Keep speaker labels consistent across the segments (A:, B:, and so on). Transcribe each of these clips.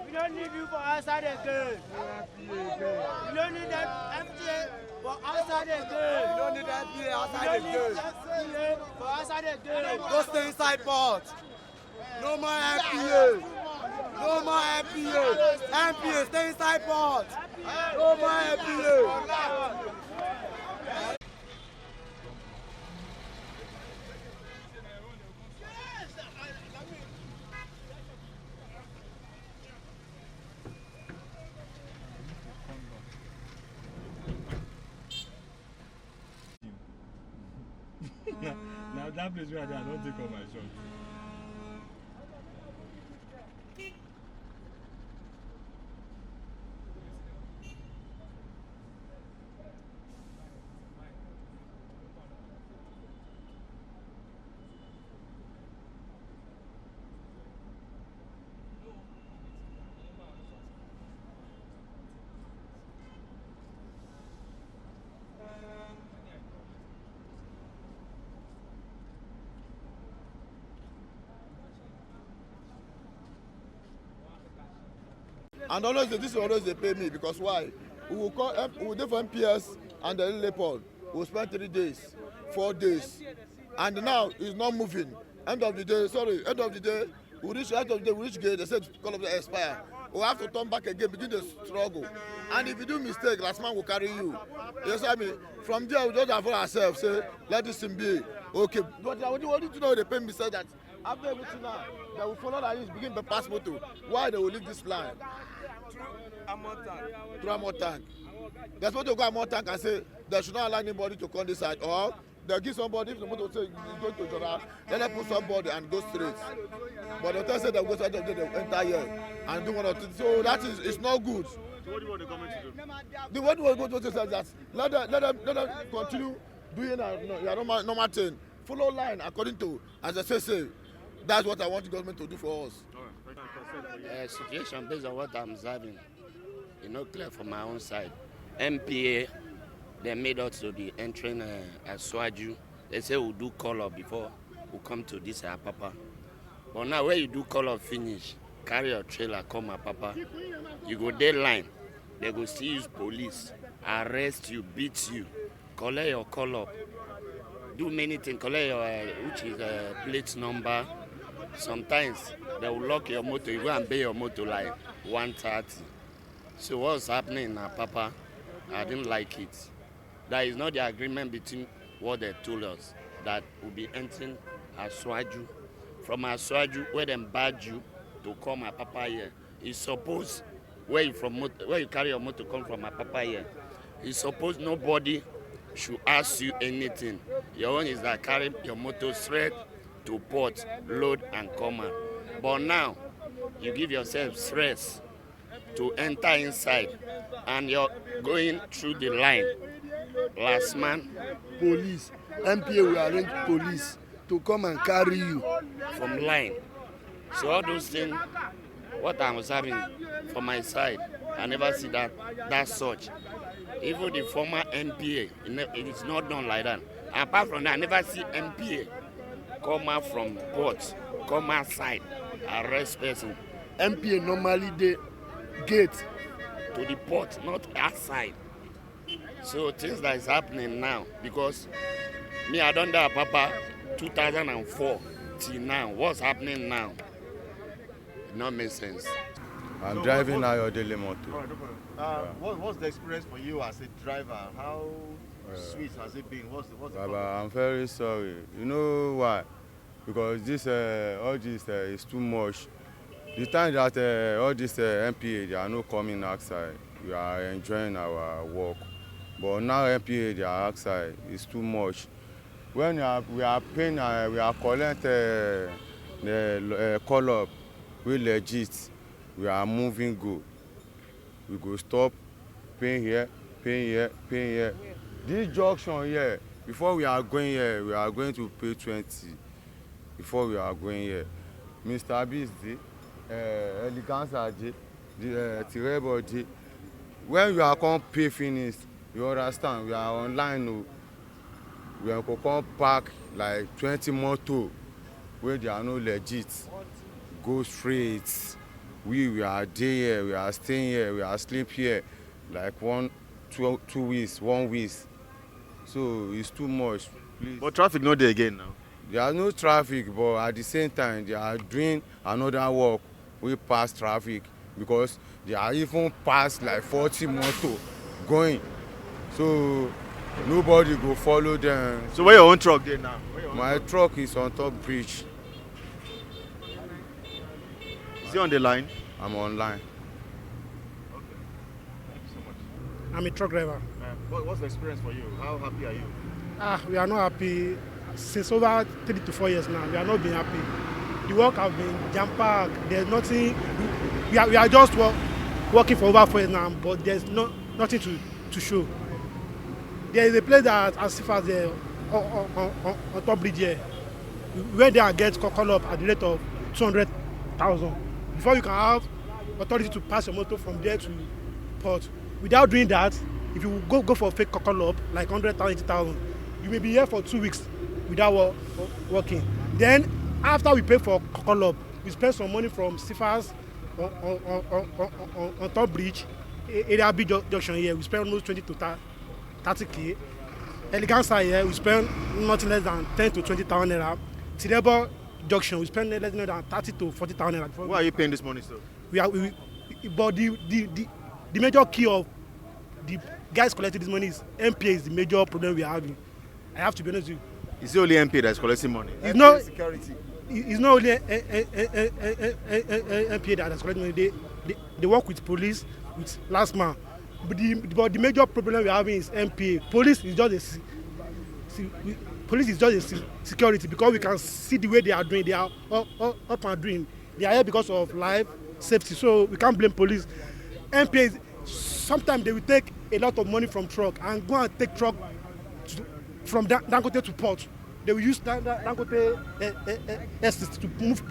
A: We don't need you for outside again. We don't need that FTA for outside again.
B: We don't need that FTA outside again.
A: For outside again.
B: Go stay inside port. No more FTA. No more FTA. FTA, stay inside port. No more FTA.
C: Now that place where I don't take all my shot.
D: And always this is always they pay me because why? We will call we will do for MPS and the Lepol. We will spend 3 days, 4 days, and now it's not moving. End of the day, we reach gate. They said call of the expire. We have to turn back again, begin the struggle. And if you do mistake, last man will carry you. Yes, I mean, from there we just have for ourselves. Say, let this thing be okay. But I want to know they pay me say that after everything now, they will follow that is begin the pass motor. Why they will leave this line? Through a more tank. They're supposed to go a more tank and say they should not allow anybody to come this side, or they give somebody, if the motor say go to Jordan, then they put somebody and go straight. But the hotel said they go straight, they enter here and do one or two. So that is it's not good.
C: So what do you want the government to do?
D: The what we go to say that let them continue doing their normal thing. Follow line according to as I say. That's what I want the government to do for us.
E: Situation based on what I'm observing, clear from my own side. MPA, they made us to be entering Aswaju. They say we'll do call-up before we come to this Apapa. But now when you do call-up finish, carry your trailer, come Apapa, you go deadline. They go still use police, arrest you, beat you, collect your call-up, do many things, collect your which is plate number. Sometimes they will lock your motor, you go and pay your motor like 130. So what's happening in Apapa, I didn't like it. That is not the agreement between what they told us, that we'll be entering Aswaju. From Aswaju, where they badge you to come Apapa here. It's supposed, where you carry your motor come from Apapa here, it's supposed nobody should ask you anything. Your own is that carry your motor straight to port, load and come out. But now, you give yourself stress to enter inside and you're going through the line. Last man,
F: police, MPA will arrange police to come and carry you
E: from line. So all those things, what I was having from my side, I never see that such. Even the former MPA, it is not done like that. Apart from that, I never see MPA come out from port, come outside, arrest person.
F: MPA normally they gate
E: to the port, not outside. So things that is happening now, because me, I done that Apapa 2004 till now. What's happening now? It not make sense.
G: I'm driving now your daily motor.
C: All right, no problem. What's the experience for you as a driver? How sweet has it been? What's the
G: Baba,
C: problem?
G: I'm very sorry. You know why? Because this all this is too much. The time that all this MPA, they are not coming outside, we are enjoying our work. But now MPA, they are outside, it's too much. When we are paying, we are collecting the call-up, we legit, we are moving good. We go stop, paying here, paying here, paying here. This junction here, before we are going here, we are going to pay 20. Before we are going here, Mr. Beast, Eleganza, Tirebo, when you are come pay finish, you understand, we are online, we are come park like 20 motor where they are no legit, go straight. We are there here, we are staying here, we are sleep here, like 2 weeks, 1 week. So it's too much, please.
C: But traffic not there again now.
G: There are no traffic, but at the same time, they are doing another work. We pass traffic because they are even past like 40 motor going. So nobody go follow them.
C: So where your own truck there now?
G: My truck is on top bridge.
C: Is he on the line?
G: I'm online.
C: Okay. Thank you so much.
A: I'm a truck driver.
C: What's the experience for you? How happy are you?
A: We are not happy. Since over 3 to 4 years now, we are not being happy. The work has been jam-packed. There's nothing. We are just working for over 4 years now, but there's nothing to show. There is a place that as far as on top bridge here, where they get call up at the rate of 200,000 before you can have authority to pass your motor from there to port. Without doing that, if you go for a fake call up like 100,000, 80,000, you may be here for 2 weeks without working. Then after we pay for call up, we spend some money from Sifas on top bridge, area big junction here. We spend almost 20 to 30k. Eleganza here, we spend nothing less than 10 to 20,000 naira. Tirebo junction, we spend less than 30 to 40,000 naira.
C: Why are you paying this money still?
A: But the major key of the guys collecting this money is MPA is the major problem we are having. I have to be honest with you.
C: Is it only MP that's collecting money?
A: It's not
C: security.
A: It's not only MPA that is collecting money. They work with police, with last man. But the major problem we are having is MPA. Police is just a security because we can see the way they are doing. They are up and doing. They are here because of life safety. So we can't blame police. MPA, sometimes they will take a lot of money from truck and go and take truck from Dangote to port. They will use Dangote to move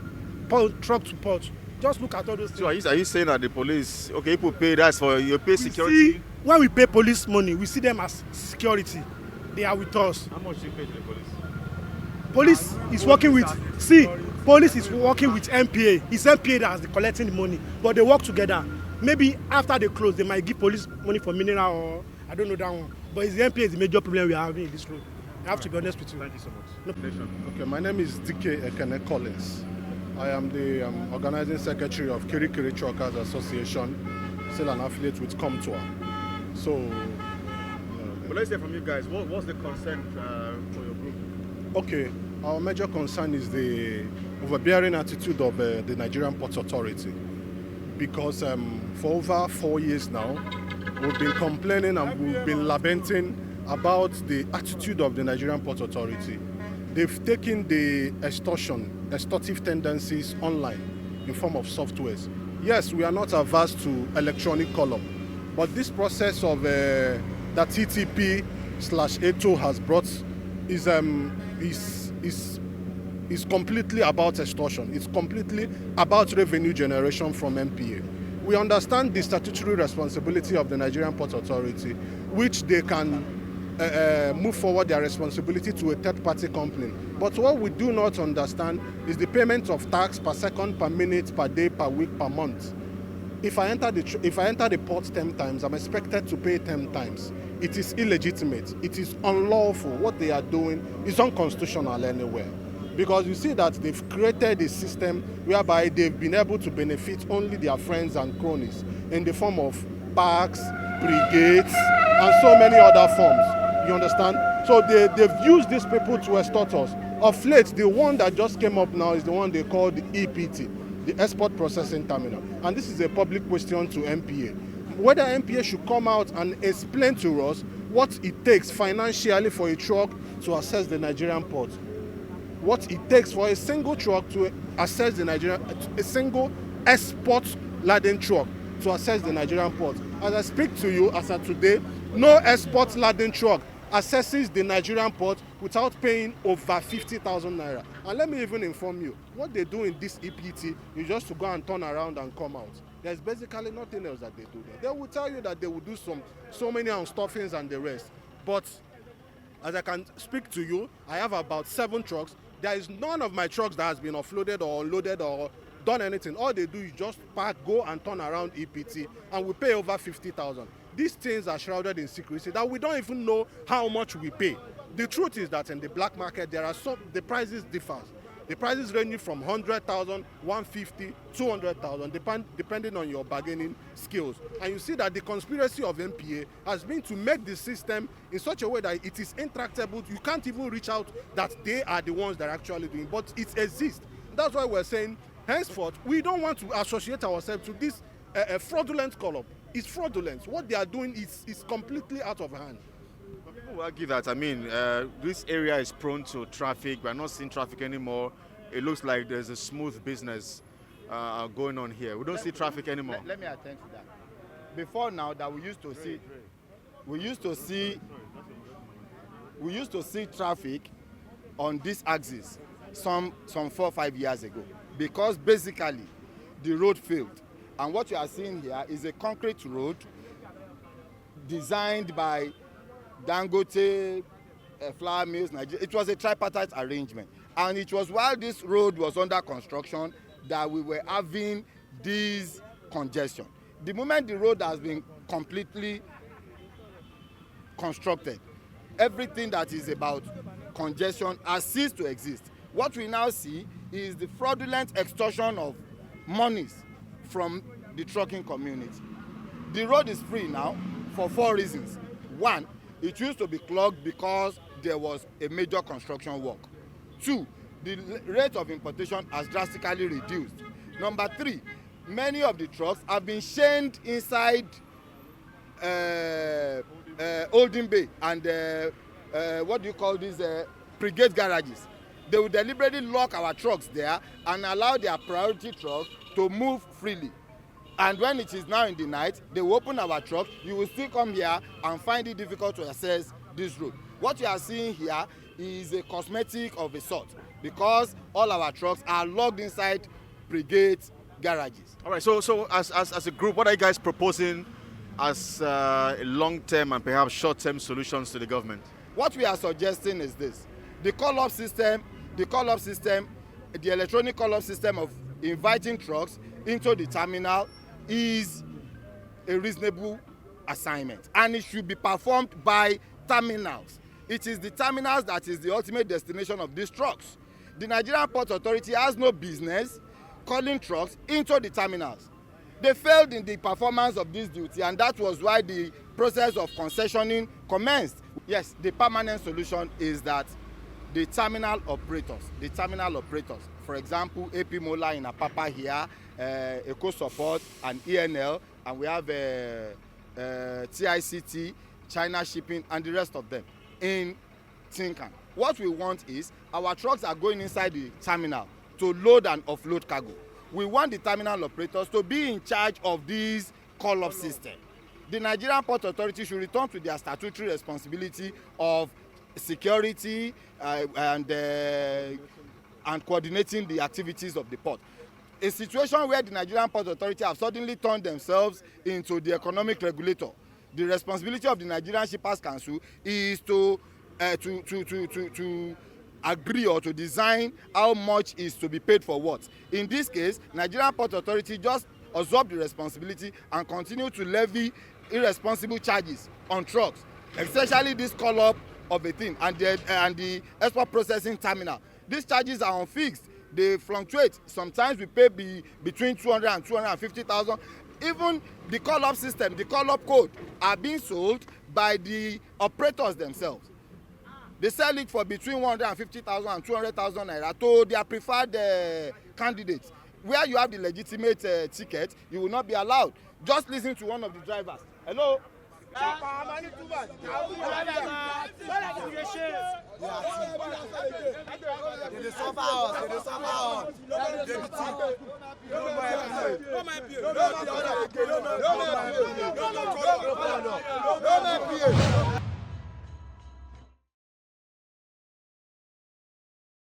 A: truck to port. Just look at all those things.
C: So are you saying that the police, okay, people pay, that's for you pay security?
A: When we pay police money, we see them as security. They are with us.
C: How much do you pay to the police?
A: Police is working with MPA. It's MPA that is collecting the money, but they work together. Maybe after they close, they might give police money for mineral or I don't know that one. But it's the MPA is the major problem we are having in this road. I have to be honest with you.
C: Thank you so much.
A: No.
F: Okay, my name is DK Ekene Collins. I am the organizing secretary of Kiri Kiri Truckers Association, still an affiliate with Comtour. So,
C: But let's hear from you guys. What's the concern for your group?
F: okay, our major concern is the overbearing attitude of the Nigerian Ports Authority. Because for over 4 years now, we've been complaining and we've been lamenting about the attitude of the Nigerian Ports Authority. They've taken the extortive tendencies online in form of softwares. Yes, we are not averse to electronic call-up, but this process of that TTP/ATO has brought is completely about extortion. It's completely about revenue generation from MPA. We understand the statutory responsibility of the Nigerian Ports Authority, which they can move forward their responsibility to a third-party company. But what we do not understand is the payment of tax per second, per minute, per day, per week, per month. If I enter the port 10 times, I'm expected to pay 10 times. It is illegitimate. It is unlawful. What they are doing is unconstitutional anywhere. Because you see that they've created a system whereby they've been able to benefit only their friends and cronies in the form of parks, brigades, and so many other forms. You understand? So they've used these people to extort us. Of late, the one that just came up now is the one they call the EPT, the Export Processing Terminal. And this is a public question to MPA. Whether MPA should come out and explain to us what it takes financially for a truck to access the Nigerian port. What it takes for a single truck to access the a single export-laden truck to access the Nigerian port. As I speak to you, as of today, no export-laden truck accesses the Nigerian port without paying over 50,000 naira. And let me even inform you, what they do in this EPT is just to go and turn around and come out. There's basically nothing else that they do there. They will tell you that they will do so many unstuffings and the rest. But as I can speak to you, I have about 7 trucks. There is none of my trucks that has been offloaded or unloaded or done anything. All they do is just park, go and turn around EPT, and we pay over 50,000. These things are shrouded in secrecy that we don't even know how much we pay. The truth is that in the black market, the prices differ. The prices ranging from 100,000, 150, 200,000, depending on your bargaining skills. And you see that the conspiracy of MPA has been to make the system in such a way that it is intractable. You can't even reach out that they are the ones that are actually doing it, but it exists. That's why we're saying, henceforth, we don't want to associate ourselves to this fraudulent call-up. It's fraudulent. What they are doing is completely out of hand.
C: People will argue that, I mean, this area is prone to traffic. We're not seeing traffic anymore. It looks like there's a smooth business going on here. We don't see traffic anymore.
D: Let me attend to that. Before now, that we used to see traffic on this axis some 4 or 5 years ago, because basically the road failed. And what you are seeing here is a concrete road designed by Dangote, Flour Mills, Nigeria. It was a tripartite arrangement. And it was while this road was under construction that we were having this congestion. The moment the road has been completely constructed, everything that is about congestion has ceased to exist. What we now see is the fraudulent extortion of monies from the trucking community. The road is free now for 4 reasons. 1, it used to be clogged because there was a major construction work. 2, the rate of importation has drastically reduced. Number 3, many of the trucks have been chained inside holding bay and what do you call these brigade garages. They will deliberately lock our trucks there and allow their priority trucks to move freely. And when it is now in the night, they will open our trucks. You will still come here and find it difficult to access this road. What you are seeing here is a cosmetic of a sort, because all our trucks are locked inside brigade garages.
C: All right, so as a group, what are you guys proposing as long-term and perhaps short-term solutions to the government?
D: What we are suggesting is this: the call-up system, the electronic call-up system of inviting trucks into the terminal is a reasonable assignment, and it should be performed by terminals. It is the terminals that is the ultimate destination of these trucks. The Nigerian Port Authority has no business calling trucks into the terminals. They failed in the performance of this duty, and that was why the process of concessioning commenced. Yes, the permanent solution is that the terminal operators, for example, AP Mola in Apapa here, Eco Support and ENL, and we have TICT, China Shipping, and the rest of them in Tinkan. What we want is our trucks are going inside the terminal to load and offload cargo. We want the terminal operators to be in charge of this call-up system. The Nigerian Port Authority should return to their statutory responsibility of security and coordinating the activities of the port. A situation where the Nigerian Port Authority have suddenly turned themselves into the economic regulator. The responsibility of the Nigerian Shippers Council is to agree or to design how much is to be paid for what. In this case, Nigerian Port Authority just absorb the responsibility and continue to levy irresponsible charges on trucks, especially this call-up of a thing and the export processing terminal. These charges are unfixed. They fluctuate. Sometimes we pay between 200 and 250,000. Even the call-up system, the call-up code are being sold by the operators themselves. They sell it for between 150,000 and 200,000 naira to their preferred candidates. Where you have the legitimate ticket, you will not be allowed. Just listen to one of the drivers. Hello? They suffer us. No